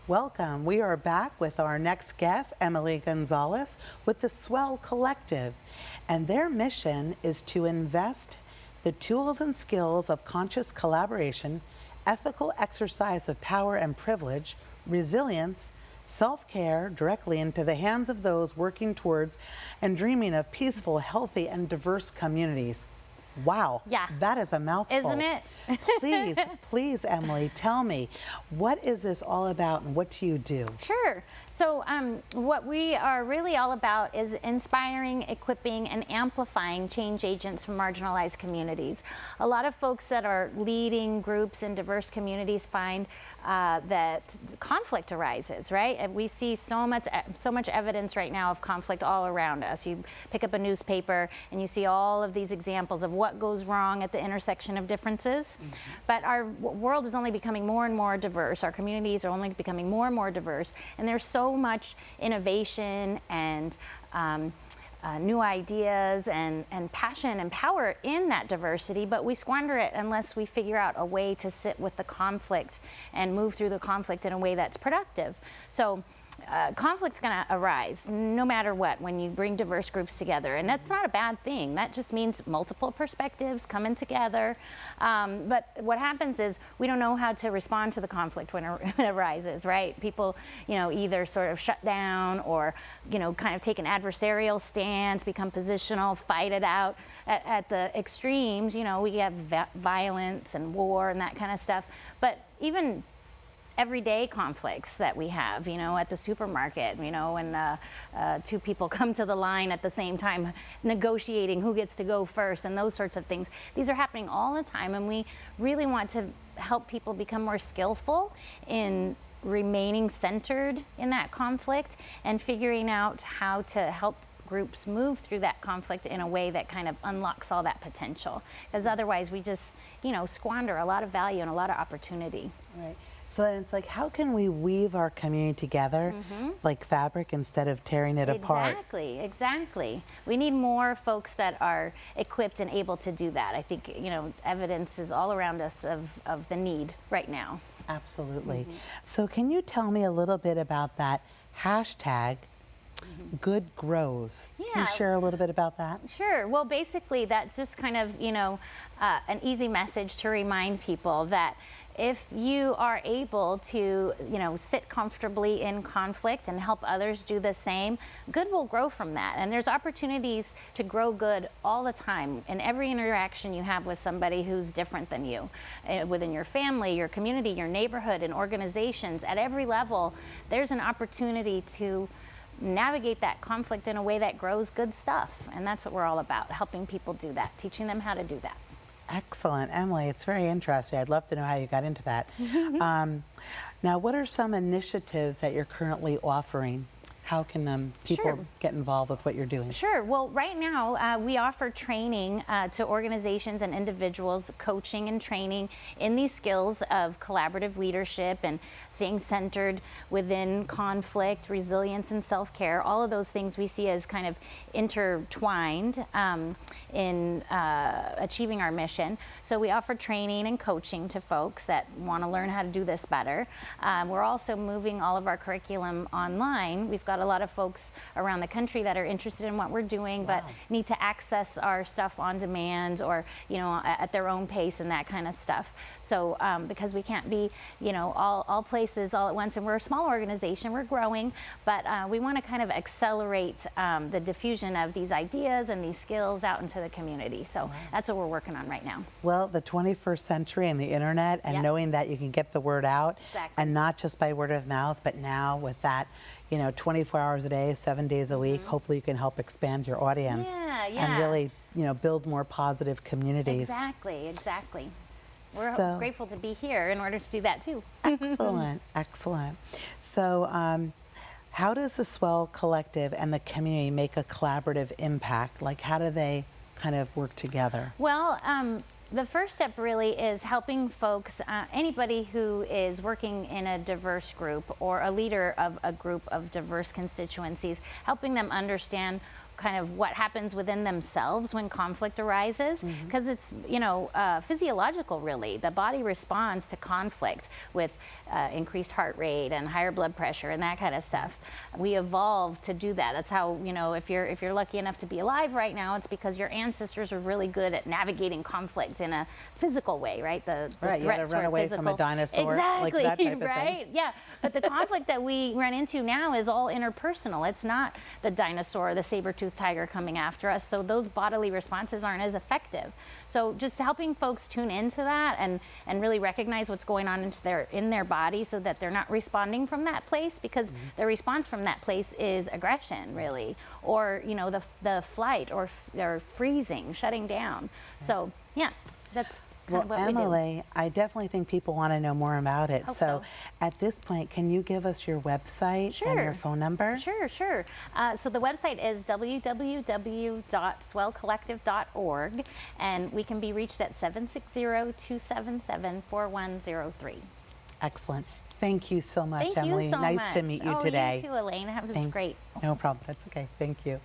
Welcome. We are back with our next guest, Emily Gonzalez, with the Swell Collective. And their mission is to invest the tools and skills of conscious collaboration, ethical exercise of power and privilege, resilience, self-care directly into the hands of those working towards and dreaming of peaceful, healthy, and diverse communities. Wow, yeah, that is a mouthful. Isn't it? Please, Emily, tell me, what is this all about and what do you do? Sure. So what we are really all about is inspiring, equipping, and amplifying change agents from marginalized communities. A lot of folks that are leading groups in diverse communities find that conflict arises, right? And we see so much evidence right now of conflict all around us. You pick up a newspaper and you see all of these examples of what goes wrong at the intersection of differences. Mm-hmm. But our world is only becoming more and more diverse. Our communities are only becoming more and more diverse, and there's so much innovation and new ideas and passion and power in that diversity, but we squander it unless we figure out a way to sit with the conflict and move through the conflict in a way that's productive. So conflict's going to arise no matter what when you bring diverse groups together, and that's not a bad thing. That just means multiple perspectives coming together. But what happens is we don't know how to respond to the conflict when it arises, right? People, either sort of shut down or, kind of take an adversarial stance, become positional, fight it out. At the extremes, we have violence and war and that kind of stuff. But even everyday conflicts that we have, at the supermarket, when two people come to the line at the same time negotiating who gets to go first and those sorts of things. These are happening all the time, and we really want to help people become more skillful in remaining centered in that conflict and figuring out how to help groups move through that conflict in a way that kind of unlocks all that potential. Because otherwise we just, squander a lot of value and a lot of opportunity. Right. So it's like, how can we weave our community together like fabric instead of tearing it apart? Exactly. We need more folks that are equipped and able to do that. I think, evidence is all around us of the need right now. Absolutely. So can you tell me a little bit about that hashtag, Good Grows? Yeah. Can you share a little bit about that? Sure. Well, basically, that's just kind of, an easy message to remind people that if you are able to, sit comfortably in conflict and help others do the same, good will grow from that. And there's opportunities to grow good all the time in every interaction you have with somebody who's different than you, within your family, your community, your neighborhood, and organizations. At every level, there's an opportunity to navigate that conflict in a way that grows good stuff. And that's what we're all about, helping people do that, teaching them how to do that. Excellent. Emily, it's very interesting. I'd love to know how you got into that. Now, what are some initiatives that you're currently offering? How can people get involved with what you're doing? Sure. Well, right now we offer training to organizations and individuals, coaching and training in these skills of collaborative leadership and staying centered within conflict, resilience, and self-care. All of those things we see as kind of intertwined in achieving our mission. So we offer training and coaching to folks that want to learn how to do this better. We're also moving all of our curriculum online. We've got a lot of folks around the country that are interested in what we're doing, but need to access our stuff on demand or, at their own pace and that kind of stuff. So because we can't be, all places all at once, and we're a small organization, we're growing, but we want to kind of accelerate the diffusion of these ideas and these skills out into the community. So that's what we're working on right now. Well, the 21st century and the internet and knowing that you can get the word out, and not just by word of mouth, but now with that, 24 hours a day, 7 days a week, hopefully you can help expand your audience and really, build more positive communities. Exactly. We're grateful to be here in order to do that too. Excellent. So how does the Swell Collective and the community make a collaborative impact? Like, how do they kind of work together? Well, the first step really is helping folks, anybody who is working in a diverse group or a leader of a group of diverse constituencies, helping them understand kind of what happens within themselves when conflict arises, because it's, you know, physiological really. The body responds to conflict with increased heart rate and higher blood pressure and that kind of stuff. We evolved to do that. That's how, you know, if you're lucky enough to be alive right now, it's because your ancestors were really good at navigating conflict in a physical way, right? The Right, you had to threats run were away physical. from a dinosaur, Exactly, like that type of thing. right? Yeah, but the conflict that we run into now is all interpersonal. It's not the dinosaur, the saber-toothed tiger coming after us, so those bodily responses aren't as effective. So just helping folks tune into that and really recognize what's going on in their body so that they're not responding from that place, because the response from that place is aggression, really, or, you know, the flight or freezing, shutting down. So yeah, that's kind of what we do. Emily, I definitely think people want to know more about it. Hope So so. at this point, can you give us your website and your phone number? Sure. So the website is www.swellcollective.org, and we can be reached at 760-277-4103. Excellent. Thank you so much, Thank Emily. you so nice much. to meet you today. You too, Elaine. That was great. No problem. That's okay. Thank you.